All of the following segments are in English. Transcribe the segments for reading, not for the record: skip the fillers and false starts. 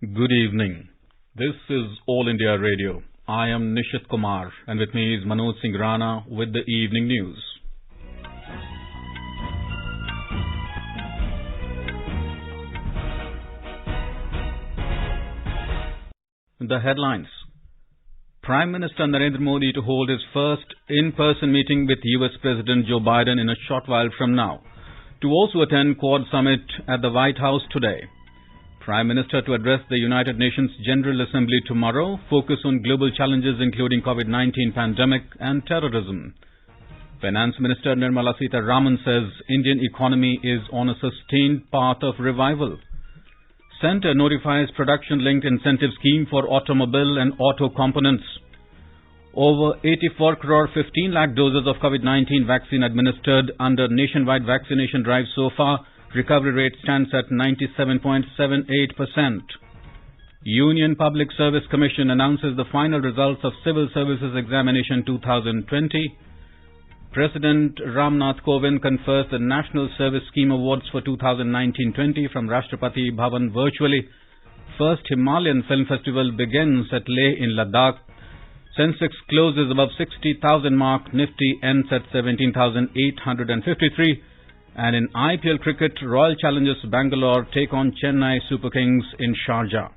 Good evening. This is All India Radio. I am Nishit Kumar and with me is Manoj Singh Rana with the evening news. The headlines. Prime Minister Narendra Modi to hold his first in-person meeting with US President Joe Biden in a short while from now. To also attend Quad Summit at the White House today. Prime Minister to address the United Nations General Assembly tomorrow, focus on global challenges including COVID-19 pandemic and terrorism. Finance Minister Nirmala Sitharaman says Indian economy is on a sustained path of revival. Centre notifies production-linked incentive scheme for automobile and auto components. Over 84 crore 15 lakh doses of COVID-19 vaccine administered under nationwide vaccination drive so far. Recovery rate stands at 97.78%. Union Public Service Commission announces the final results of Civil Services Examination 2020. President Ramnath Kovind confers the National Service Scheme Awards for 2019-20 from Rashtrapati Bhavan virtually. First Himalayan Film Festival begins at Leh in Ladakh. Sensex closes above 60,000 mark. Nifty ends at 17,853. And in IPL cricket, Royal Challengers Bangalore take on Chennai Super Kings in Sharjah.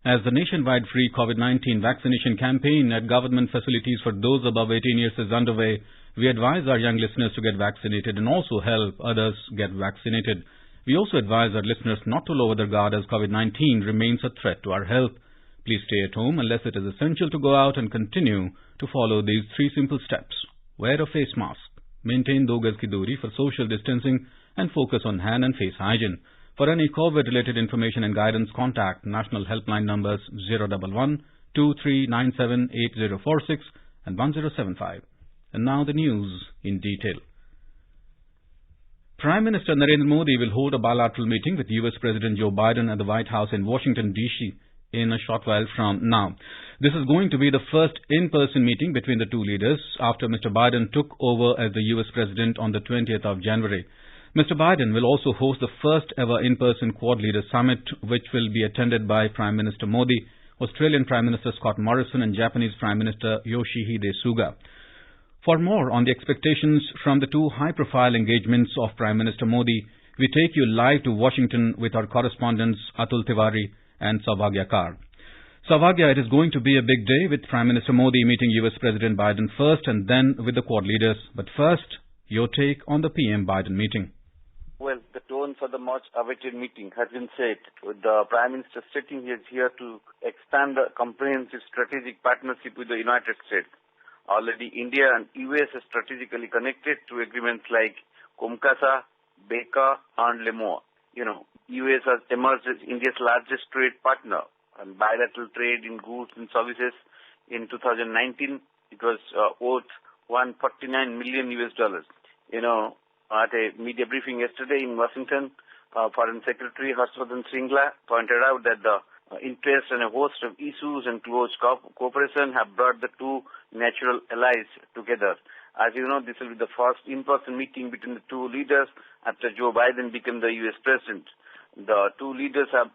As the nationwide free COVID-19 vaccination campaign at government facilities for those above 18 years is underway, we advise our young listeners to get vaccinated and also help others get vaccinated. We also advise our listeners not to lower their guard as COVID-19 remains a threat to our health. Please stay at home unless it is essential to go out and continue to follow these 3 simple steps. Wear a face mask, maintain 2 gaz ki doori for social distancing and focus on hand and face hygiene. For any COVID-related information and guidance, contact national helpline numbers 011-2397-8046 and 1075. And now the news in detail. Prime Minister Narendra Modi will hold a bilateral meeting with US President Joe Biden at the White House in Washington, D.C. in a short while from now. This is going to be the first in-person meeting between the 2 leaders after Mr. Biden took over as the US President on the 20th of January. Mr. Biden will also host the first ever in-person Quad Leaders Summit, which will be attended by Prime Minister Modi, Australian Prime Minister Scott Morrison and Japanese Prime Minister Yoshihide Suga. For more on the expectations from the 2 high-profile engagements of Prime Minister Modi, we take you live to Washington with our correspondents Atul Tiwari and Saubhagya Kar. Saubhagya, it is going to be a big day with Prime Minister Modi meeting US President Biden first and then with the Quad leaders. But first, your take on the PM Biden meeting. Well, the tone for the much-awaited meeting has been set, with the Prime Minister stating he is here to expand the comprehensive strategic partnership with the United States. Already, India and US are strategically connected through agreements like Comcasa, Baker, and Lemoa. US has emerged as India's largest trade partner, and bilateral trade in goods and services in 2019, it was worth $149 million. At a media briefing yesterday in Washington, Foreign Secretary Harshvardhan Shringla pointed out that the interest and a host of issues and close cooperation have brought the 2 natural allies together. As you know, this will be the first in-person meeting between the 2 leaders after Joe Biden became the US President. The 2 leaders have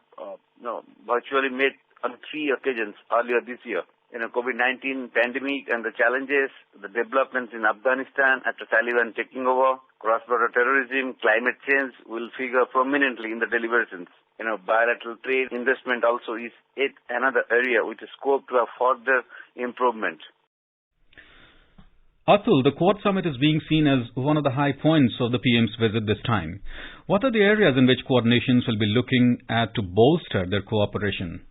virtually met on 3 occasions earlier this year. COVID-19 pandemic and the challenges, the developments in Afghanistan after Taliban taking over, cross-border terrorism, climate change will figure prominently in the deliberations. Bilateral trade investment also is yet another area with a scope to have further improvement. Atul, the Quad Summit is being seen as one of the high points of the PM's visit this time. What are the areas in which Quad nations will be looking at to bolster their cooperation?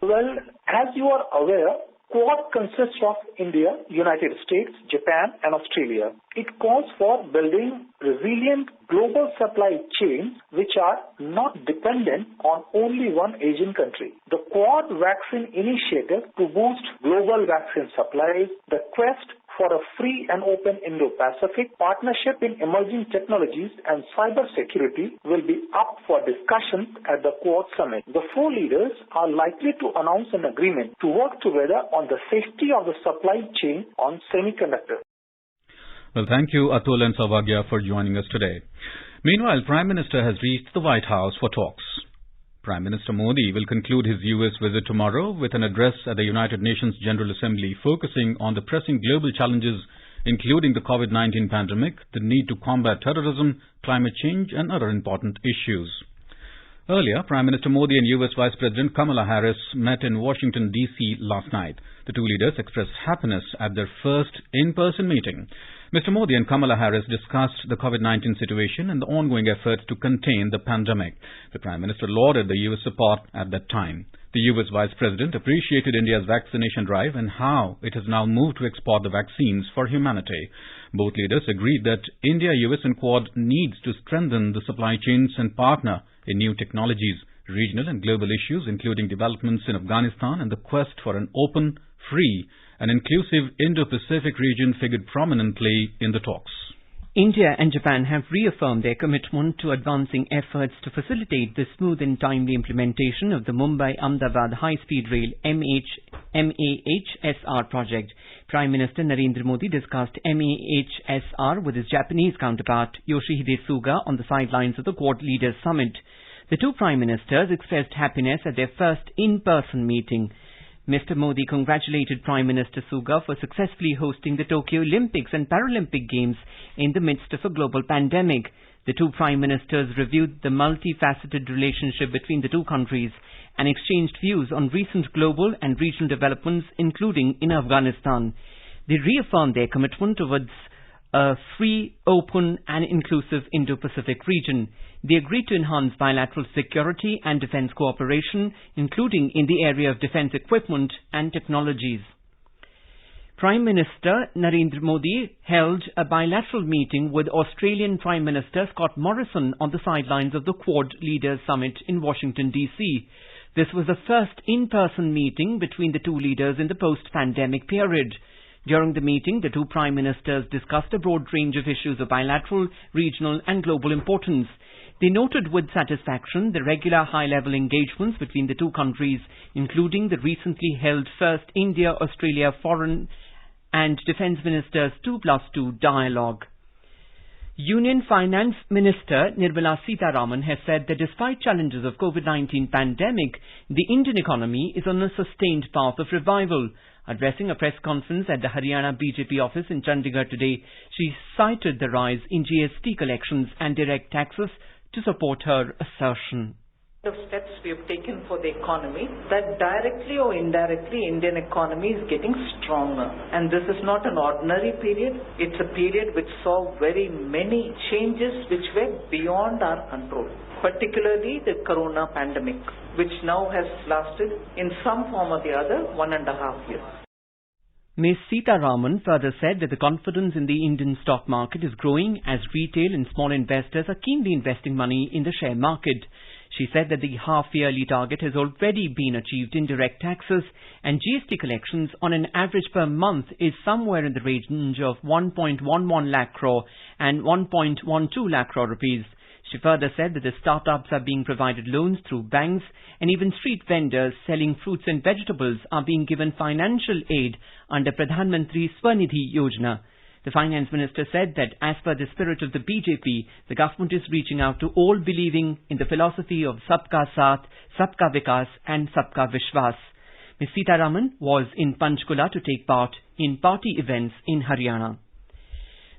Well, as you are aware, Quad consists of India, United States, Japan and Australia. It calls for building resilient global supply chains which are not dependent on only one Asian country. The Quad Vaccine Initiative to boost global vaccine supplies, the quest for a free and open Indo-Pacific partnership in emerging technologies and cybersecurity will be up for discussion at the Quad Summit. The 4 leaders are likely to announce an agreement to work together on the safety of the supply chain on semiconductors. Well, thank you, Atul and Saubhagya, for joining us today. Meanwhile, Prime Minister has reached the White House for talks. Prime Minister Modi will conclude his US visit tomorrow with an address at the United Nations General Assembly focusing on the pressing global challenges including the COVID-19 pandemic, the need to combat terrorism, climate change and other important issues. Earlier, Prime Minister Modi and US Vice President Kamala Harris met in Washington, D.C. last night. The two leaders expressed happiness at their first in-person meeting. Mr. Modi and Kamala Harris discussed the COVID-19 situation and the ongoing efforts to contain the pandemic. The Prime Minister lauded the US support at that time. The US Vice President appreciated India's vaccination drive and how it has now moved to export the vaccines for humanity. Both leaders agreed that India, US and Quad needs to strengthen the supply chains and partner in new technologies, regional and global issues including developments in Afghanistan and the quest for an open, free and inclusive Indo-Pacific region figured prominently in the talks. India and Japan have reaffirmed their commitment to advancing efforts to facilitate the smooth and timely implementation of the Mumbai-Ahmedabad High-Speed Rail MAHSR project. Prime Minister Narendra Modi discussed MAHSR with his Japanese counterpart Yoshihide Suga on the sidelines of the Quad Leaders Summit. The two Prime Ministers expressed happiness at their first in-person meeting. Mr. Modi congratulated Prime Minister Suga for successfully hosting the Tokyo Olympics and Paralympic Games in the midst of a global pandemic. The two Prime Ministers reviewed the multifaceted relationship between the two countries and exchanged views on recent global and regional developments, including in Afghanistan. They reaffirmed their commitment towards a free, open and inclusive Indo-Pacific region. They agreed to enhance bilateral security and defence cooperation, including in the area of defence equipment and technologies. Prime Minister Narendra Modi held a bilateral meeting with Australian Prime Minister Scott Morrison on the sidelines of the Quad Leaders Summit in Washington, D.C. This was the first in-person meeting between the two leaders in the post-pandemic period. During the meeting, the two Prime Ministers discussed a broad range of issues of bilateral, regional and global importance. They noted with satisfaction the regular high-level engagements between the two countries, including the recently held first India-Australia Foreign and Defence Ministers 2+2 dialogue. Union Finance Minister Nirmala Sitharaman has said that despite challenges of COVID-19 pandemic, the Indian economy is on a sustained path of revival. Addressing a press conference at the Haryana BJP office in Chandigarh today, she cited the rise in GST collections and direct taxes to support her assertion. The steps we have taken for the economy, that directly or indirectly Indian economy is getting stronger. And this is not an ordinary period. It's a period which saw very many changes which were beyond our control, particularly the corona pandemic, which now has lasted in some form or the other 1.5 years. Ms. Sitharaman further said that the confidence in the Indian stock market is growing as retail and small investors are keenly investing money in the share market. She said that the half-yearly target has already been achieved in direct taxes and GST collections on an average per month is somewhere in the range of 1.11 lakh crore and 1.12 lakh crore rupees. She further said that the startups are being provided loans through banks and even street vendors selling fruits and vegetables are being given financial aid under Pradhan Mantri Swanidhi Yojana. The Finance Minister said that as per the spirit of the BJP, the government is reaching out to all believing in the philosophy of Sabka Saath, Sabka Vikas and Sabka Vishwas. Ms. Sitharaman was in Panchkula to take part in party events in Haryana.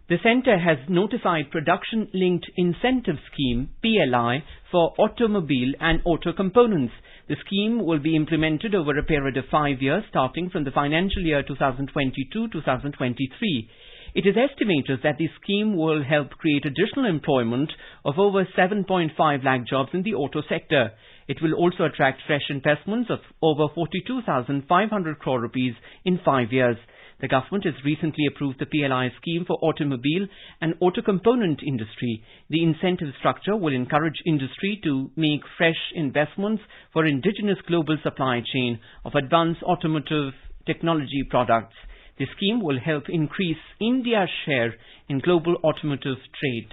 The centre has notified Production-Linked Incentive Scheme, PLI, for automobile and auto components. The scheme will be implemented over a period of 5 years starting from the financial year 2022-2023. It is estimated that the scheme will help create additional employment of over 7.5 lakh jobs in the auto sector. It will also attract fresh investments of over 42,500 crore rupees in 5 years. The government has recently approved the PLI scheme for automobile and auto component industry. The incentive structure will encourage industry to make fresh investments for indigenous global supply chain of advanced automotive technology products. The scheme will help increase India's share in global automotive trade.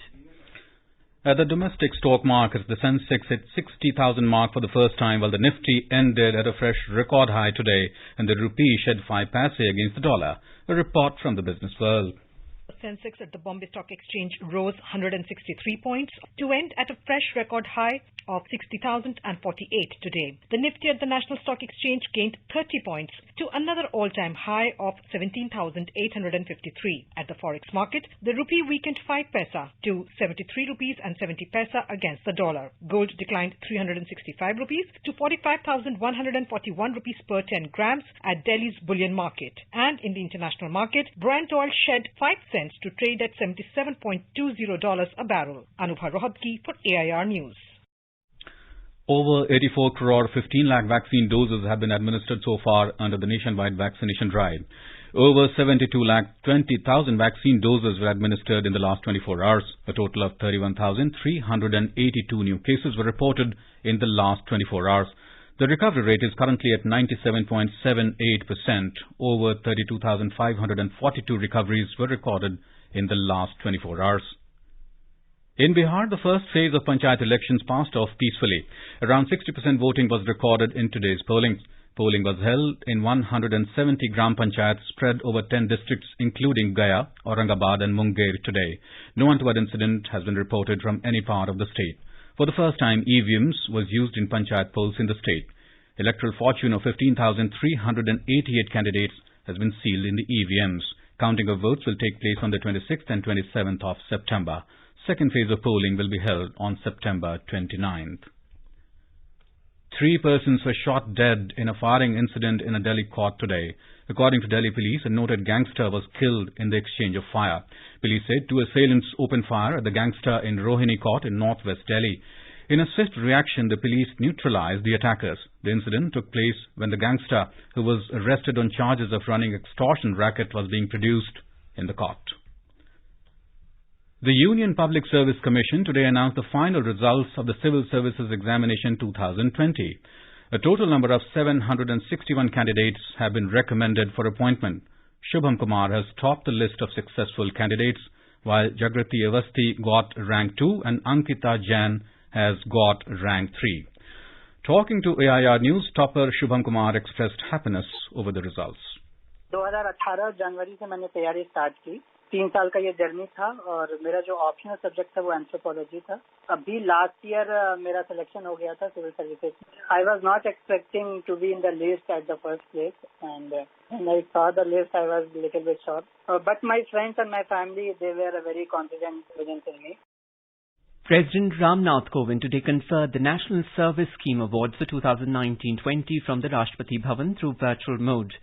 At the domestic stock markets, the Sensex hit 60,000 mark for the first time, while the Nifty ended at a fresh record high today, and the rupee shed 5 paise against the dollar. A report from the business world. Sensex at the Bombay Stock Exchange rose 163 points to end at a fresh record high of 60,048 today. The Nifty at the National Stock Exchange gained 30 points to another all-time high of 17,853. At the Forex market, the rupee weakened 5 paisa to 73 rupees and 70 paisa against the dollar. Gold declined 365 rupees to 45,141 rupees per 10 grams at Delhi's bullion market. And in the international market, Brent oil shed 5 cents to trade at $77.20 a barrel. Anubha Rohatgi for AIR News. Over 84 crore 15 lakh vaccine doses have been administered so far under the nationwide vaccination drive. Over 72 lakh 20,000 vaccine doses were administered in the last 24 hours. A total of 31,382 new cases were reported in the last 24 hours. The recovery rate is currently at 97.78%. Over 32,542 recoveries were recorded in the last 24 hours. In Bihar, the first phase of Panchayat elections passed off peacefully. Around 60% voting was recorded in today's polling. Polling was held in 170 Gram Panchayats spread over 10 districts including Gaya, Aurangabad and Munger today. No untoward incident has been reported from any part of the state. For the first time, EVMs was used in Panchayat polls in the state. Electoral fortune of 15,388 candidates has been sealed in the EVMs. Counting of votes will take place on the 26th and 27th of September. Second phase of polling will be held on September 29th. 3 persons were shot dead in a firing incident in a Delhi court today. According to Delhi police, a noted gangster was killed in the exchange of fire. Police said 2 assailants opened fire at the gangster in Rohini Court in northwest Delhi. In a swift reaction, the police neutralized the attackers. The incident took place when the gangster, who was arrested on charges of running extortion racket, was being produced in the court. The Union Public Service Commission today announced the final results of the Civil Services Examination 2020. A total number of 761 candidates have been recommended for appointment. Shubham Kumar has topped the list of successful candidates, while Jagrati Avasthi got rank 2 and Ankita Jain has got rank 3. Talking to AIR News, topper Shubham Kumar expressed happiness over the results. 2018 जनवरी से मैंने तैयारी start की. 3 साल का ये journey था और मेरा जो ऑप्शनल सब्जेक्ट था वो एंथ्रोपोलॉजी था. अभी लास्ट ईयर मेरा सिलेक्शन हो गया था civil services. I was not expecting to be in the list at the first place and when I saw the list I was a little bit shocked. But my friends and my family, they were very confident in me. President Ramnath Kovind today conferred the National Service Scheme Awards for 2019-20 from the Rashtrapati Bhavan through virtual mode.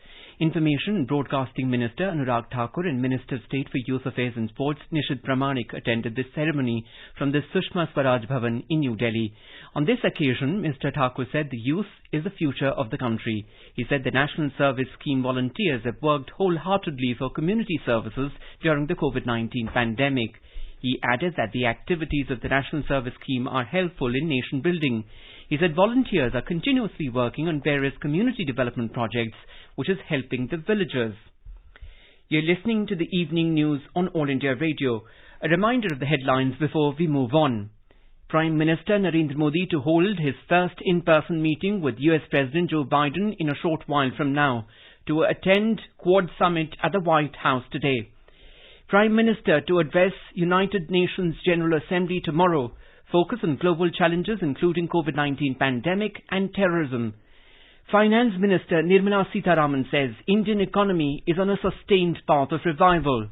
Information and Broadcasting Minister Anurag Thakur and Minister of State for Youth Affairs and Sports Nishid Pramanik attended this ceremony from the Sushma Swaraj Bhavan in New Delhi. On this occasion, Mr. Thakur said the youth is the future of the country. He said the National Service Scheme volunteers have worked wholeheartedly for community services during the COVID-19 pandemic. He added that the activities of the National Service Scheme are helpful in nation building. He said volunteers are continuously working on various community development projects, which is helping the villagers. You're listening to the evening news on All India Radio. A reminder of the headlines before we move on. Prime Minister Narendra Modi to hold his first in-person meeting with US President Joe Biden in a short while from now, to attend Quad Summit at the White House today. Prime Minister to address United Nations General Assembly tomorrow, focus on global challenges including COVID-19 pandemic and terrorism. Finance Minister Nirmala Sitharaman says Indian economy is on a sustained path of revival.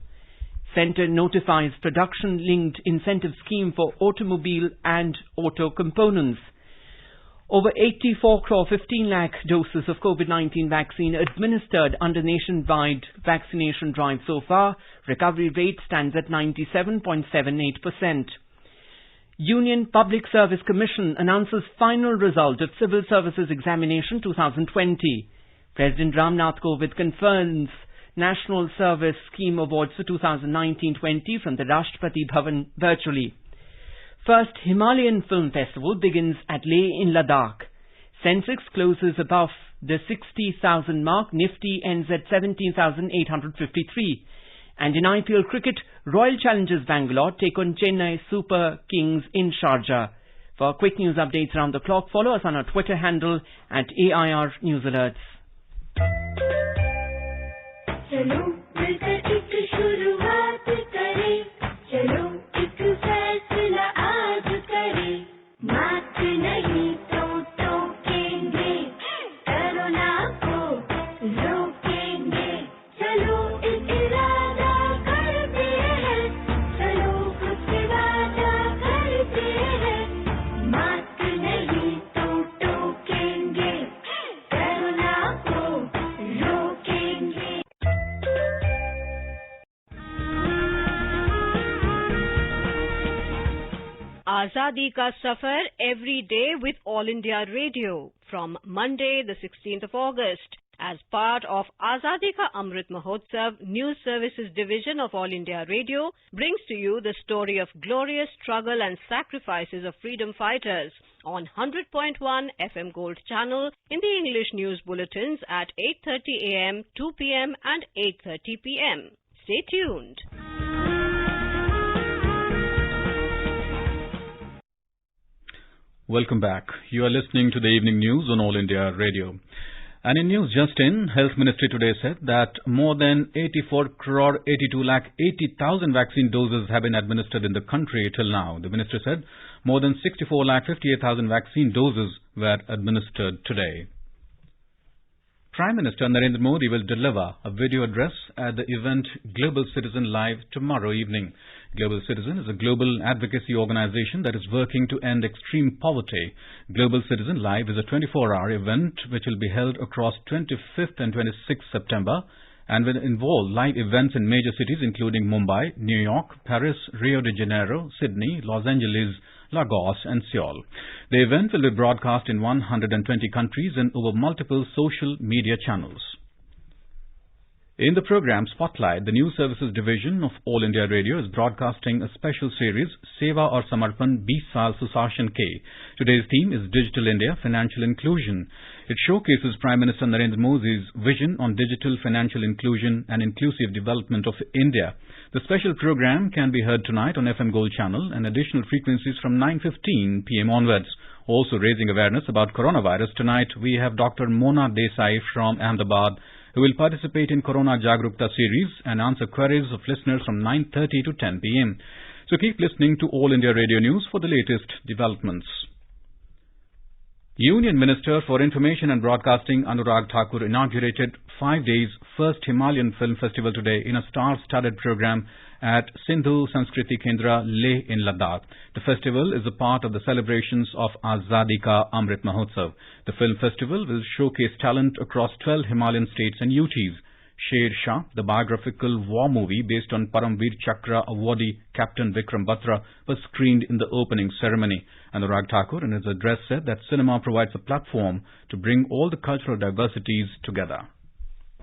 Centre notifies production-linked incentive scheme for automobile and auto components. Over 84 crore 15 lakh doses of COVID-19 vaccine administered under nationwide vaccination drive so far. Recovery rate stands at 97.78%. Union Public Service Commission announces final result of Civil Services Examination 2020. President Ramnath Kovind confirms National Service Scheme Awards for 2019-20 from the Rashtrapati Bhavan virtually. First Himalayan Film Festival begins at Leh in Ladakh. Sensex closes above the 60,000 mark. Nifty ends at 17,853. And in IPL cricket, Royal Challengers Bangalore take on Chennai Super Kings in Sharjah. For quick news updates around the clock, follow us on our Twitter handle at AIR News Alerts. चलो मिलकर एक शुरुआत Azadi Ka Safar every day with All India Radio from Monday the 16th of August. As part of Azadi Ka Amrit Mahotsav, News Services Division of All India Radio brings to you the story of glorious struggle and sacrifices of freedom fighters on 100.1 FM Gold channel in the English news bulletins at 8:30 AM, 2 PM and 8:30 PM. Stay tuned. Welcome back. You are listening to the evening news on All India Radio. And in news just in, Health Ministry today said that more than 84 crore 82 lakh 80,000 vaccine doses have been administered in the country till now. The ministry said more than 64 lakh 58,000 vaccine doses were administered today. Prime Minister Narendra Modi will deliver a video address at the event Global Citizen Live tomorrow evening. Global Citizen is a global advocacy organization that is working to end extreme poverty. Global Citizen Live is a 24-hour event which will be held across 25th and 26th September and will involve live events in major cities including Mumbai, New York, Paris, Rio de Janeiro, Sydney, Los Angeles, Lagos and Seoul. The event will be broadcast in 120 countries and over multiple social media channels. In the program Spotlight, the News Services Division of All India Radio is broadcasting a special series, Seva aur Samarpan 20 Saal Susashan Ke. Today's theme is Digital India, Financial Inclusion. It showcases Prime Minister Narendra Modi's vision on digital financial inclusion and inclusive development of India. The special program can be heard tonight on FM Gold channel and additional frequencies from 9:15 PM onwards. Also raising awareness about coronavirus tonight, we have Dr. Mona Desai from Ahmedabad, who will participate in Corona Jagrukta series and answer queries of listeners from 9:30 to 10 PM. So keep listening to All India Radio News for the latest developments. Union Minister for Information and Broadcasting Anurag Thakur inaugurated 5 days first Himalayan Film Festival today in a star-studded program at Sindhu Sanskriti Kendra, Leh in Ladakh. The festival is a part of the celebrations of Azadi Ka Amrit Mahotsav. The film festival will showcase talent across 12 Himalayan states and UTs. Sher Shah, the biographical war movie based on Paramveer Chakra awardee Captain Vikram Batra, was screened in the opening ceremony. Anurag Thakur in his address said that cinema provides a platform to bring all the cultural diversities together.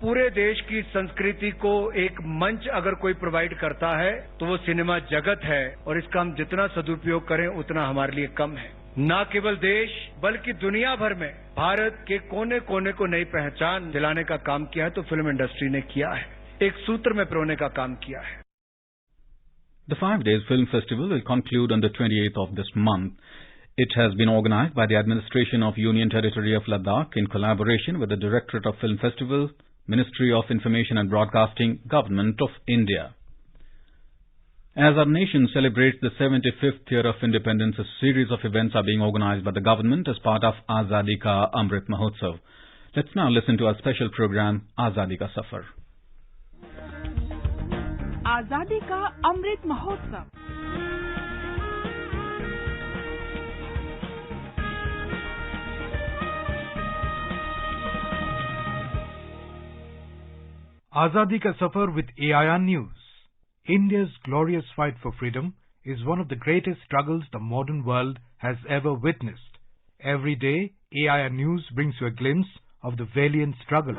पूरे देश की संस्कृति को एक मंच अगर कोई provide करता है तो वो सिनेमा जगत है और इसका हम जितना सदुपयोग करें उतना हमारे लिए कम है। न केवल देश बल्कि दुनिया भर में भारत के कोने कोने को नई पहचान दिलाने का काम किया है तो फिल्म इंडस्ट्री ने किया है, एक सूत्र में पिरोने का काम किया है। The 5 days film festival will conclude on the 28th of this month. It has been organized by the Administration of Union Territory of Ladakh in collaboration with the Directorate of Film Festival, Ministry of Information and Broadcasting, Government of India. As our nation celebrates the 75th year of independence, a series of events are being organized by the government as part of Azadi Ka Amrit Mahotsav. Let's now listen to our special program, Azadi Ka Safar. Azadi Ka Amrit Mahotsav. Azadi Ka Safar with AIR News. India's glorious fight for freedom is one of the greatest struggles the modern world has ever witnessed. Every day, AIR News brings you a glimpse of the valiant struggle.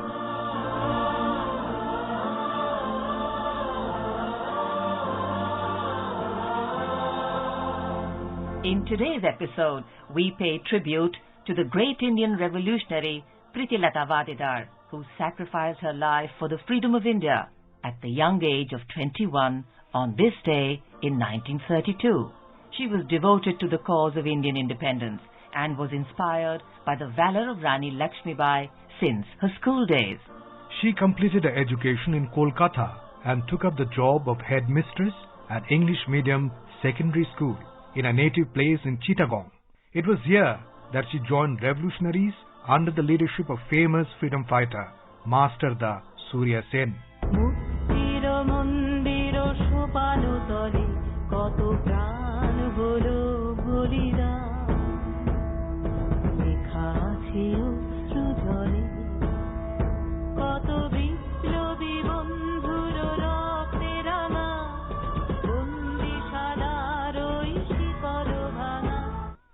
In today's episode, we pay tribute to the great Indian revolutionary Pritilata Vadidar, who sacrificed her life for the freedom of India at the young age of 21 on this day in 1932. She was devoted to the cause of Indian independence and was inspired by the valor of Rani Lakshmibai since her school days. She completed her education in Kolkata and took up the job of headmistress at English medium secondary school in a native place in Chittagong. It was here that she joined revolutionaries under the leadership of famous freedom fighter Master Da Surya Sen.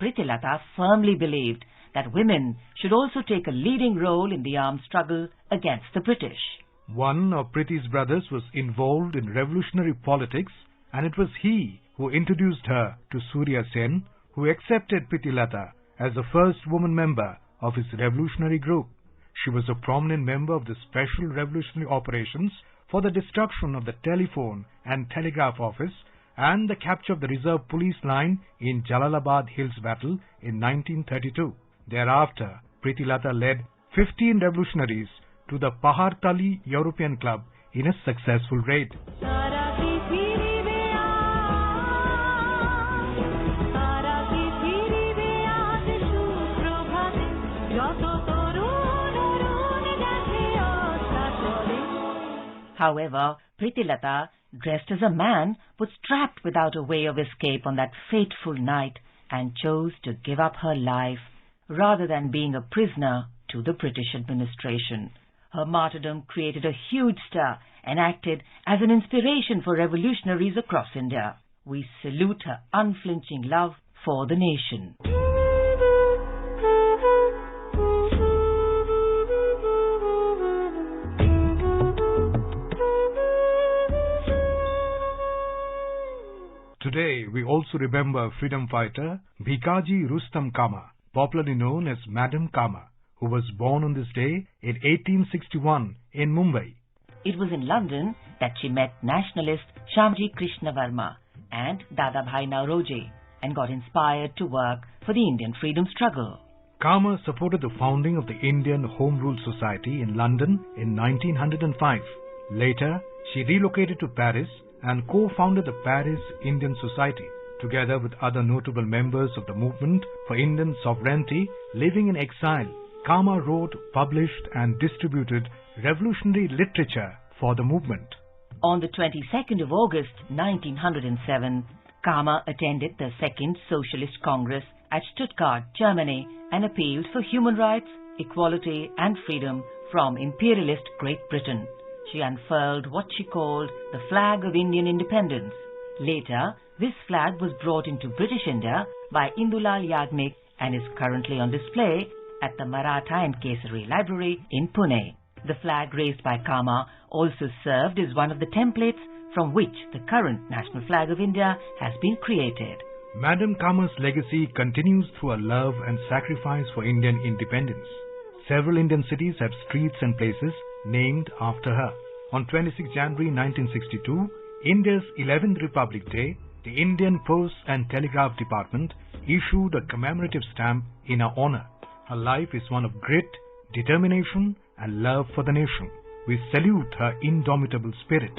Prittilata firmly believed that women should also take a leading role in the armed struggle against the British. One of Prithi's brothers was involved in revolutionary politics, and it was he who introduced her to Surya Sen, who accepted Prittilata as the first woman member of his revolutionary group. She was a prominent member of the Special Revolutionary Operations for the destruction of the telephone and telegraph office and the capture of the reserve police line in Jalalabad Hills Battle in 1932. Thereafter, Prittilata led 15 revolutionaries to the Pahartali European Club in a successful raid. However, Prittilata, dressed as a man, was trapped without a way of escape on that fateful night and chose to give up her life rather than being a prisoner to the British administration. Her martyrdom created a huge stir and acted as an inspiration for revolutionaries across India. We salute her unflinching love for the nation. Today, we also remember freedom fighter Bhikaji Rustam Kama, popularly known as Madam Kama, who was born on this day in 1861 in Mumbai. It was in London that she met nationalist Shyamji Krishna Varma and Dadabhai Nauroji and got inspired to work for the Indian freedom struggle. Kama supported the founding of the Indian Home Rule Society in London in 1905. Later, she relocated to Paris and co-founded the Paris Indian Society. Together with other notable members of the movement for Indian sovereignty living in exile, Kama wrote, published and distributed revolutionary literature for the movement. On the 22nd of August 1907, Kama attended the Second Socialist Congress at Stuttgart, Germany, and appealed for human rights, equality and freedom from imperialist Great Britain. She unfurled what she called the flag of Indian independence. Later, this flag was brought into British India by Indulal Yagnik and is currently on display at the Maratha and Kesari Library in Pune. The flag raised by Kama also served as one of the templates from which the current national flag of India has been created. Madam Kama's legacy continues through her love and sacrifice for Indian independence. Several Indian cities have streets and places named after her. On 26 January 1962, India's 11th Republic Day, the Indian Post and Telegraph Department issued a commemorative stamp in her honor. Her life is one of grit, determination and love for the nation. We salute her indomitable spirit.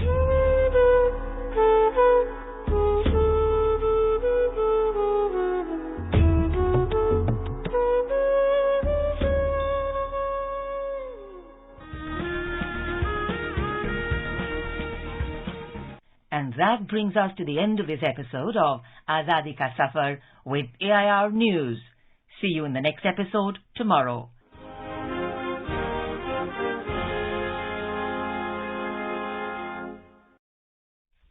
And that brings us to the end of this episode of Azadi Ka Safar with AIR News. See you in the next episode tomorrow.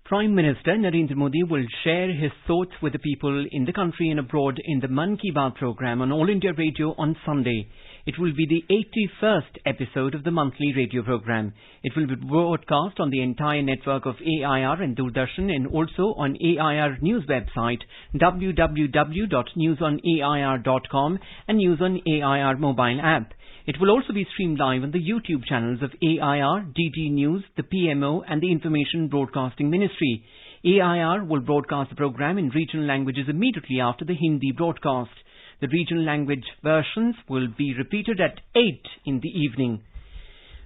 Prime Minister Narendra Modi will share his thoughts with the people in the country and abroad in the Mann Ki Baat program on All India Radio on Sunday. It will be the 81st episode of the monthly radio program. It will be broadcast on the entire network of AIR and Doordarshan and also on AIR News website www.newsonair.com and News on AIR mobile app. It will also be streamed live on the YouTube channels of AIR, DD News, the PMO and the Information Broadcasting Ministry. AIR will broadcast the program in regional languages immediately after the Hindi broadcast. The regional language versions will be repeated at 8 in the evening.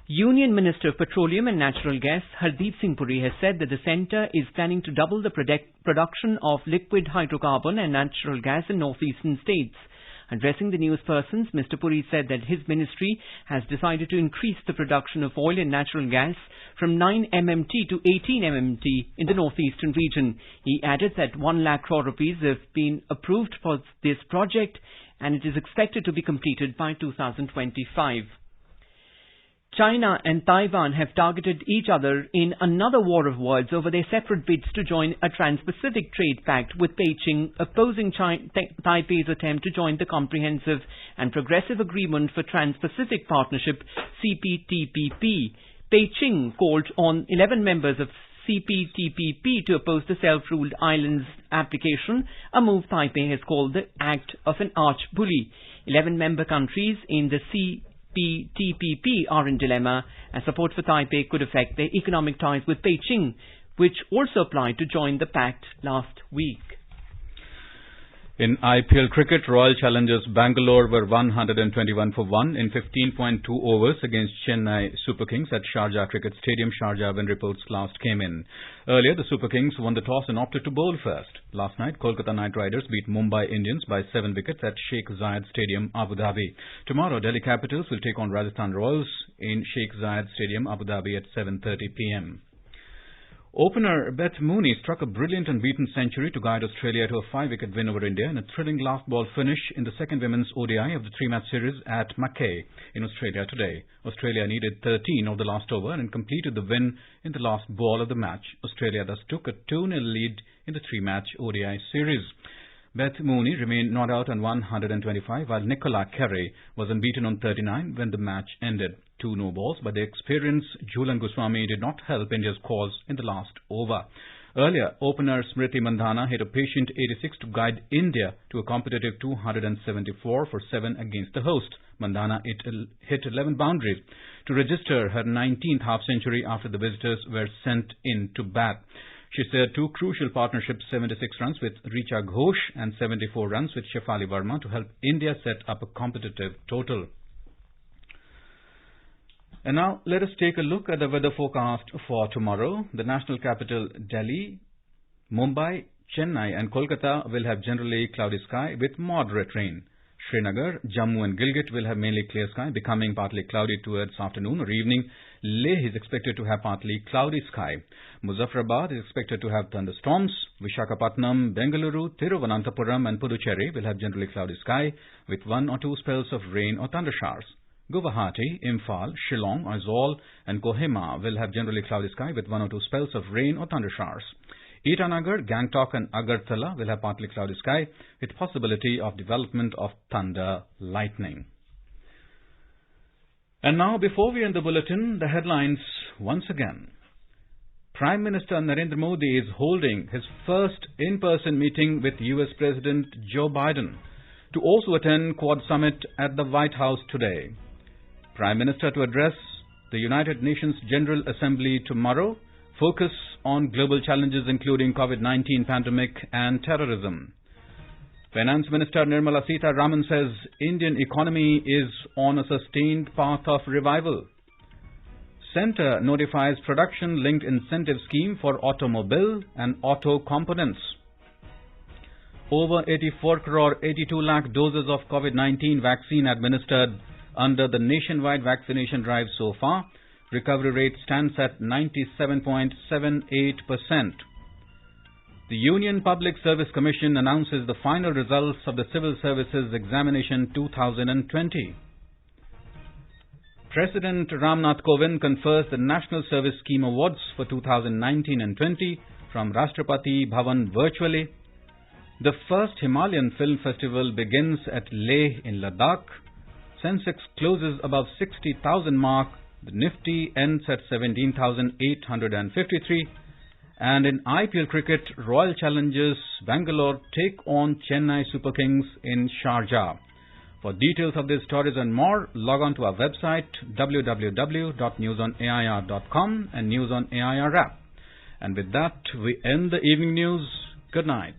Union Minister of Petroleum and Natural Gas Hardeep Singh Puri has said that the centre is planning to double the production of liquid hydrocarbon and natural gas in northeastern states. Addressing the news persons, Mr. Puri said that his ministry has decided to increase the production of oil and natural gas from 9 MMT to 18 MMT in the northeastern region. He added that 1 lakh crore rupees have been approved for this project and it is expected to be completed by 2025. China and Taiwan have targeted each other in another war of words over their separate bids to join a Trans-Pacific Trade Pact, with Beijing opposing Taipei's attempt to join the Comprehensive and Progressive Agreement for Trans-Pacific Partnership (CPTPP). Beijing called on 11 members of CPTPP to oppose the self-ruled islands application, a move Taipei has called the act of an arch-bully. 11 member countries in the CPTPP are in dilemma, as support for Taipei could affect their economic ties with Beijing, which also applied to join the pact last week. In IPL cricket, Royal Challengers Bangalore were 121 for 1 in 15.2 overs against Chennai Super Kings at Sharjah Cricket Stadium, Sharjah, when reports last came in. Earlier, the Super Kings won the toss and opted to bowl first. Last night, Kolkata Knight Riders beat Mumbai Indians by 7 wickets at Sheikh Zayed Stadium, Abu Dhabi. Tomorrow, Delhi Capitals will take on Rajasthan Royals in Sheikh Zayed Stadium, Abu Dhabi at 7:30 p.m. Opener Beth Mooney struck a brilliant unbeaten century to guide Australia to a 5-wicket win over India in a thrilling last-ball finish in the second women's ODI of the 3-match series at Mackay in Australia today. Australia needed 13 of the last over and completed the win in the last ball of the match. Australia thus took a 2-0 lead in the 3-match ODI series. Beth Mooney remained not out on 125, while Nicola Carey was unbeaten on 39 when the match ended. 2 no-balls, but the experienced Jhulan Goswami did not help India's cause in the last over. Earlier, opener Smriti Mandhana hit a patient 86 to guide India to a competitive 274 for 7 against the host. Mandhana hit 11 boundaries to register her 19th half-century after the visitors were sent in to bat. She shared 2 crucial partnerships, 76 runs with Richa Ghosh and 74 runs with Shefali Verma to help India set up a competitive total. And now let us take a look at the weather forecast for tomorrow. The national capital Delhi, Mumbai, Chennai and Kolkata will have generally cloudy sky with moderate rain. Srinagar, Jammu and Gilgit will have mainly clear sky, becoming partly cloudy towards afternoon or evening. Leh is expected to have partly cloudy sky. Muzaffarabad is expected to have thunderstorms. Visakhapatnam, Bengaluru, Thiruvananthapuram and Puducherry will have generally cloudy sky with 1 or 2 spells of rain or thunder showers. Guwahati, Imphal, Shillong, Aizawl and Kohima will have generally cloudy sky with 1 or 2 spells of rain or thunder showers. Itanagar, Gangtok and Agartala will have partly cloudy sky with possibility of development of thunder lightning. And now, before we end the bulletin, the headlines once again. Prime Minister Narendra Modi is holding his first in-person meeting with US President Joe Biden to also attend Quad Summit at the White House today. Prime Minister to address the United Nations General Assembly tomorrow, focus on global challenges including COVID-19 pandemic and terrorism. Finance Minister Nirmala Sitharaman says Indian economy is on a sustained path of revival. Centre notifies production-linked incentive scheme for automobile and auto components. Over 84 crore 82 lakh doses of COVID-19 vaccine administered under the nationwide vaccination drive so far. Recovery rate stands at 97.78%. The Union Public Service Commission announces the final results of the Civil Services Examination 2020. President Ramnath Kovind confers the National Service Scheme Awards for 2019 and 20 from Rashtrapati Bhavan virtually. The first Himalayan Film Festival begins at Leh in Ladakh. Sensex closes above 60,000 mark. The Nifty ends at 17,853. And in IPL cricket, Royal Challengers Bangalore take on Chennai Super Kings in Sharjah. For details of these stories and more, log on to our website www.newsonair.com and News on AIR app. And with that, we end the evening news. Good night.